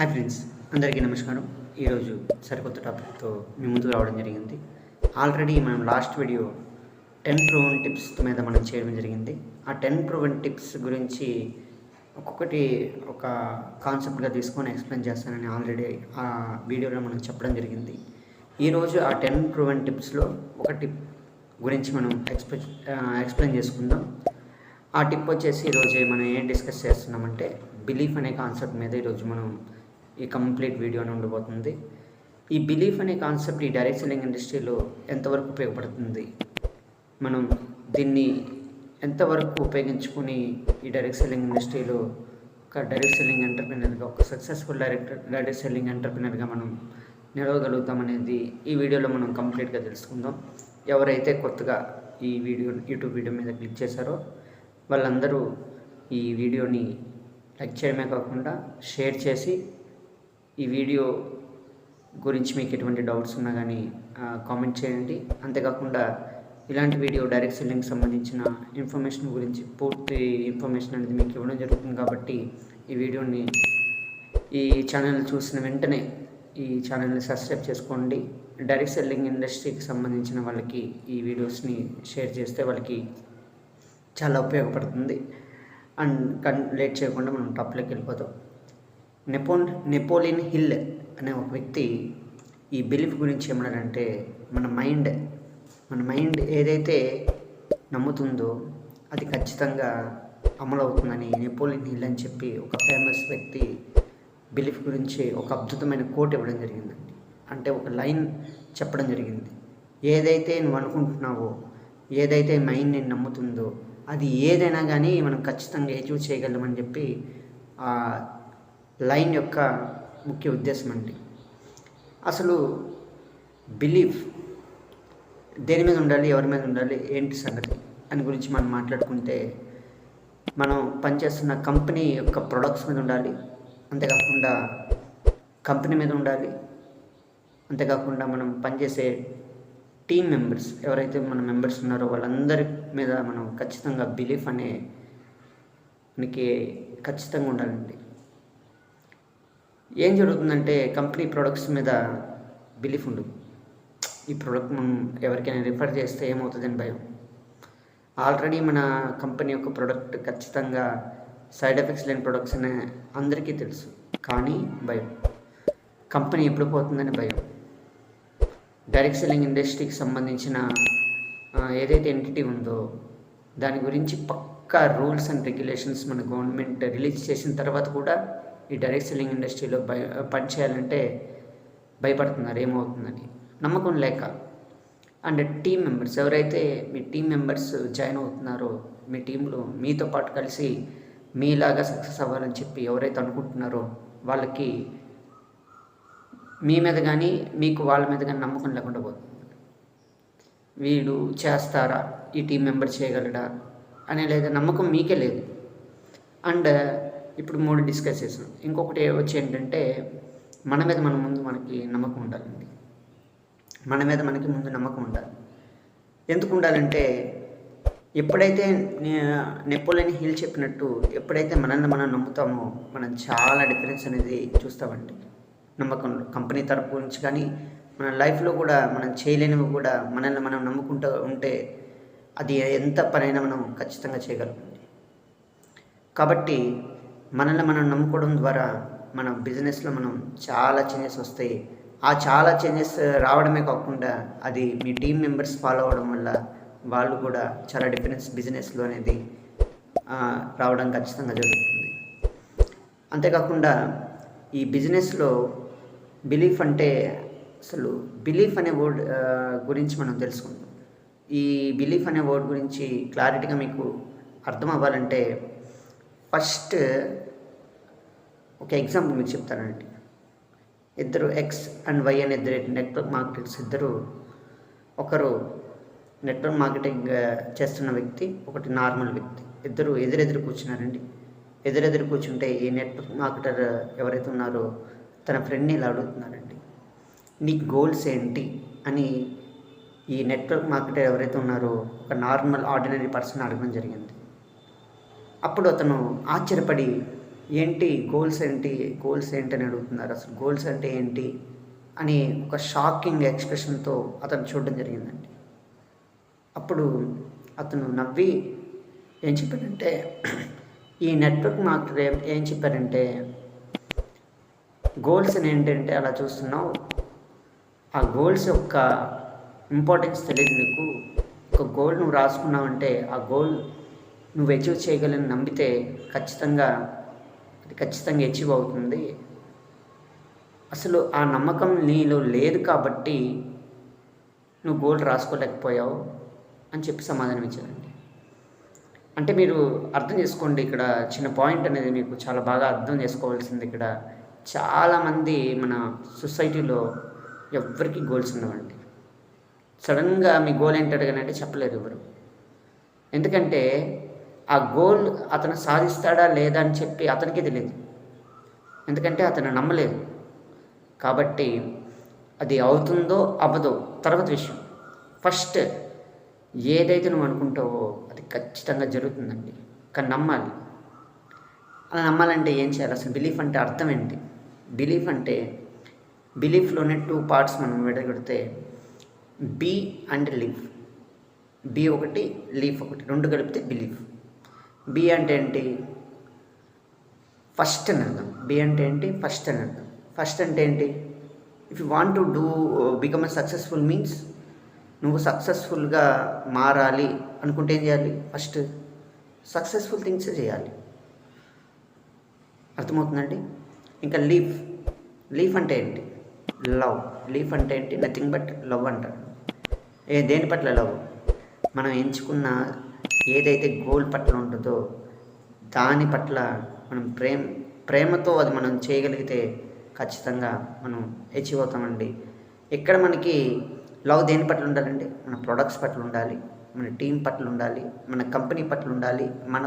Hi friends, అందరికీ నమస్కారం. ఈరోజు సరికొత్త టాపిక్తో మీ ముందుకు రావడం జరిగింది. ఆల్రెడీ మనం లాస్ట్ వీడియో 10 ప్రూవెన్ టిప్స్ మీద మనం చేయడం జరిగింది. ఆ 10 ప్రూవెన్ టిప్స్ గురించి ఒక్కొక్కటి ఒక కాన్సెప్ట్గా తీసుకొని ఎక్స్ప్లెయిన్ చేస్తానని ఆల్రెడీ ఆ వీడియోలో మనం చెప్పడం జరిగింది. ఈరోజు ఆ 10 ప్రూవెన్ టిప్స్లో ఒక టిప్ గురించి మనం ఎక్స్ప్లెయిన్ చేసుకుందాం. ఆ టిప్ వచ్చేసి ఈరోజు మనం ఏం డిస్కస్ చేస్తున్నామంటే బిలీఫ్ అనే కాన్సెప్ట్ మీద ఈరోజు మనం ఈ కంప్లీట్ వీడియో ఉండబోతుంది. ఈ బిలీఫ్ అనే కాన్సెప్ట్ ఈ డైరెక్ట్ సెల్లింగ్ ఇండస్ట్రీలో ఎంతవరకు ఉపయోగపడుతుంది, మనం దీన్ని ఎంతవరకు ఉపయోగించుకొని ఈ డైరెక్ట్ సెల్లింగ్ ఇండస్ట్రీలో ఒక డైరెక్ట్ సెల్లింగ్ ఎంటర్ప్రినర్గా, ఒక సక్సెస్ఫుల్ డైరెక్ట్ సెల్లింగ్ ఎంటర్ప్రినర్గా మనం నిలవగలుగుతాం అనేది ఈ వీడియోలో మనం కంప్లీట్గా తెలుసుకుందాం. ఎవరైతే కొత్తగా ఈ యూట్యూబ్ వీడియో మీద క్లిక్ చేశారో వాళ్ళందరూ ఈ వీడియోని లైక్ చేయడమే కాకుండా షేర్ చేసి ఈ వీడియో గురించి మీకు ఎటువంటి డౌట్స్ ఉన్నా కానీ కామెంట్ చేయండి. అంతేకాకుండా ఇలాంటి వీడియో డైరెక్ట్ సెల్లింగ్కి సంబంధించిన ఇన్ఫర్మేషన్ గురించి పూర్తి ఇన్ఫర్మేషన్ అనేది మీకు ఇవ్వడం జరుగుతుంది. కాబట్టి ఈ వీడియోని ఈ ఛానల్ చూసిన వెంటనే ఈ ఛానల్ని సబ్స్క్రైబ్ చేసుకోండి. డైరెక్ట్ సెల్లింగ్ ఇండస్ట్రీకి సంబంధించిన వాళ్ళకి ఈ వీడియోస్ని షేర్ చేస్తే వాళ్ళకి చాలా ఉపయోగపడుతుంది. అండ్ లేట్ చేయకుండా మనం టాప్లోకి వెళ్ళిపోతాం. నెపోలియన్ హిల్ అనే ఒక వ్యక్తి ఈ బిలీఫ్ గురించి ఏమన్నాడంటే, మన మైండ్ ఏదైతే నమ్ముతుందో అది ఖచ్చితంగా అమలవుతుందని నెపోలియన్ హిల్ అని చెప్పి ఒక ఫేమస్ వ్యక్తి బిలీఫ్ గురించి ఒక అద్భుతమైన కోట్ ఇవ్వడం జరిగిందండి. అంటే ఒక లైన్ చెప్పడం జరిగింది. ఏదైతే నువ్వు అనుకుంటున్నావో, ఏదైతే మైండ్ నేను నమ్ముతుందో అది ఏదైనా కానీ మనం ఖచ్చితంగా అచీవ్ చేయగలమని చెప్పి ఆ లైన్ యొక్క ముఖ్య ఉద్దేశం అండి. అసలు బిలీఫ్ దేని మీద ఉండాలి, ఎవరి మీద ఉండాలి, ఏంటి సంగతి అని గురించి మనం మాట్లాడుకుంటే, మనం పనిచేస్తున్న కంపెనీ యొక్క ప్రొడక్ట్స్ మీద ఉండాలి, అంతేకాకుండా కంపెనీ మీద ఉండాలి, అంతేకాకుండా మనం పనిచేసే టీమ్ మెంబర్స్ ఎవరైతే మన మెంబర్స్ ఉన్నారో వాళ్ళందరి మీద మనం ఖచ్చితంగా బిలీఫ్ అనే మనకి ఖచ్చితంగా ఉండాలండి. ఏం జరుగుతుందంటే కంపెనీ ప్రొడక్ట్స్ మీద బిలీఫ్ ఉండదు. ఈ ప్రోడక్ట్ మనం ఎవరికైనా రిఫర్ చేస్తే ఏమవుతుందని భయం. ఆల్రెడీ మన కంపెనీ యొక్క ప్రోడక్ట్ ఖచ్చితంగా సైడ్ ఎఫెక్ట్స్ లేని ప్రొడక్ట్స్ అనే అందరికీ తెలుసు, కానీ భయం. కంపెనీ ఎప్పుడు పోతుందని భయం. డైరెక్ట్ సెల్లింగ్ ఇండస్ట్రీకి సంబంధించిన ఏదైతే ఎంటిటీ ఉందో దాని గురించి పక్కా రూల్స్ అండ్ రెగ్యులేషన్స్ మన గవర్నమెంట్ రిలీజ్ చేసిన తర్వాత కూడా ఈ డైరెక్ట్ సెల్లింగ్ ఇండస్ట్రీలో పనిచేయాలంటే భయపడుతున్నారు ఏమవుతుందని, నమ్మకం లేక. అండ్ టీమ్ మెంబర్స్ ఎవరైతే మీ టీం మెంబర్స్ జాయిన్ అవుతున్నారో, మీ టీంలో మీతో పాటు కలిసి మీలాగా సక్సెస్ అవ్వాలని చెప్పి ఎవరైతే అనుకుంటున్నారో వాళ్ళకి మీ మీద కానీ మీకు వాళ్ళ మీద కానీ నమ్మకం లేకుండా పోతుంది. వీడు చేస్తారా, ఈ టీం మెంబర్ చేయగలడా అనే లేదా నమ్మకం మీకే లేదు. అండ్ ఇప్పుడు 3 డిస్కస్ చేసాం. ఇంకొకటి వచ్చి ఏంటంటే మన మీద మనకి నమ్మకం ఉండాలండి. మన మీద మనకి ముందు నమ్మకం ఉండాలి. ఎందుకు ఉండాలంటే ఎప్పుడైతే నెపోలియన్ హిల్ చెప్పినట్టు ఎప్పుడైతే మనల్ని మనం నమ్ముతామో మనం చాలా డిఫరెన్స్ అనేది చూస్తామండి. నమ్మకం కంపెనీ తరపు నుంచి కానీ మన లైఫ్లో కూడా మనం చేయలేనివి కూడా మనల్ని మనం నమ్ముకుంటూ ఉంటే అది ఎంత పనైనా మనం ఖచ్చితంగా చేయగలమండి. కాబట్టి మనల్ని మనం నమ్ముకోవడం ద్వారా మన బిజినెస్లో మనం చాలా చేంజెస్ వస్తాయి. ఆ చాలా చేంజెస్ రావడమే కాకుండా అది మీ టీం మెంబర్స్ ఫాలో అవ్వడం వల్ల వాళ్ళు కూడా చాలా డిఫరెన్స్ బిజినెస్లో అనేది రావడం ఖచ్చితంగా జరుగుతుంది. అంతేకాకుండా ఈ బిజినెస్లో బిలీఫ్ అంటే అసలు బిలీఫ్ అనే వర్డ్ గురించి మనం తెలుసుకుందాం. ఈ బిలీఫ్ అనే వర్డ్ గురించి క్లారిటీగా మీకు అర్థం అవ్వాలంటే ఫస్ట్ ఒక ఎగ్జాంపుల్ మీకు చెప్తానండి. ఇద్దరు ఎక్స్ అండ్ వై అనే ఇద్దరు నెట్వర్క్ మార్కెటర్స్ ఇద్దరు, ఒకరు నెట్వర్క్ మార్కెటింగ్ చేస్తున్న వ్యక్తి, ఒకటి నార్మల్ వ్యక్తి. ఇద్దరు ఎదురెదురు కూర్చున్నారండి. ఎదురెదురు కూర్చుంటే ఈ నెట్వర్క్ మార్కెటర్ ఎవరైతే ఉన్నారో తన ఫ్రెండ్ని ఇలా అడుగుతున్నారండి, నీ గోల్స్ ఏంటి అని ఈ నెట్వర్క్ మార్కెటర్ ఎవరైతే ఉన్నారో ఒక నార్మల్ ఆర్డినరీ పర్సన్ అడగడం జరిగింది. అప్పుడు అతను ఆశ్చర్యపడి ఏంటి గోల్స్ ఏంటి అని అడుగుతున్నారు. అసలు గోల్స్ అంటే ఏంటి అని ఒక షాకింగ్ ఎక్స్ప్రెషన్తో అతను చూడడం జరిగిందండి. అప్పుడు అతను నవ్వి ఏం చెప్పాడంటే, ఈ నెట్వర్క్ మార్కెటర్ ఏం చెప్పారంటే, గోల్స్ అని ఏంటంటే అలా చూస్తున్నావు, ఆ గోల్స్ యొక్క ఇంపార్టెన్స్ తెలియదు నీకు. ఒక గోల్ నువ్వు రాసుకున్నావంటే ఆ గోల్ నువ్వు అచీవ్ చేయగలని నమ్మితే ఖచ్చితంగా అచీవ్ అవుతుంది. అసలు ఆ నమ్మకం నీలో లేదు కాబట్టి నువ్వు గోల్ రాసుకోలేకపోయావు అని చెప్పి సమాధానం ఇచ్చానండి. అంటే మీరు అర్థం చేసుకోండి, ఇక్కడ చిన్న పాయింట్ అనేది మీకు చాలా బాగా అర్థం చేసుకోవాల్సింది. ఇక్కడ చాలామంది మన సొసైటీలో ఎవరికి గోల్స్ ఉండవండి. సడన్గా మీ గోల్ ఏంటి అడగనంటే చెప్పలేరు ఎవరు. ఎందుకంటే ఆ గోల్ అతను సాధిస్తాడా లేదా అని చెప్పి అతనికి తెలియదు. ఎందుకంటే అతను నమ్మలేదు. కాబట్టి అది అవుతుందో అవ్వదో తర్వాత విషయం. ఫస్ట్ ఏదైతే నువ్వు అనుకుంటావో అది ఖచ్చితంగా జరుగుతుందండి. కానీ నమ్మాలి. అలా నమ్మాలంటే ఏం చేయాలి? అసలు బిలీఫ్ అంటే అర్థం ఏంటి? బిలీఫ్ అంటే బిలీఫ్లోనే 2 పార్ట్స్ మనం విడగొడితే బీ అండ్ లీఫ్. బీ ఒకటి, లీఫ్ ఒకటి, 2 కలిపితే బిలీఫ్. బీ అంటే ఏంటి? ఫస్ట్ అని అర్థం. బీ అంటే ఏంటి? ఫస్ట్ అని అర్థం. ఫస్ట్ అంటే ఏంటి? If you want to become a successful means, నువ్వు సక్సెస్ఫుల్గా మారాలి అనుకుంటే ఏం చేయాలి? ఫస్ట్ సక్సెస్ఫుల్ థింగ్సే చేయాలి. అర్థమవుతుందండి? ఇంకా లీఫ్ అంటే ఏంటి? లవ్. లీఫ్ అంటే ఏంటి? నథింగ్ బట్ లవ్ అంటారు. దేని పట్ల లవ్? మనం ఎంచుకున్న ఏదైతే గోల్ పట్ల ఉంటుందో దాని పట్ల మనం ప్రేమతో అది మనం చేయగలిగితే ఖచ్చితంగా మనం అచీవ్ అవుతామండి. ఇక్కడ మనకి లవ్ దేని పట్ల ఉండాలండి? మన ప్రొడక్ట్స్ పట్ల ఉండాలి, మన టీం పట్ల ఉండాలి, మన కంపెనీ పట్ల ఉండాలి, మన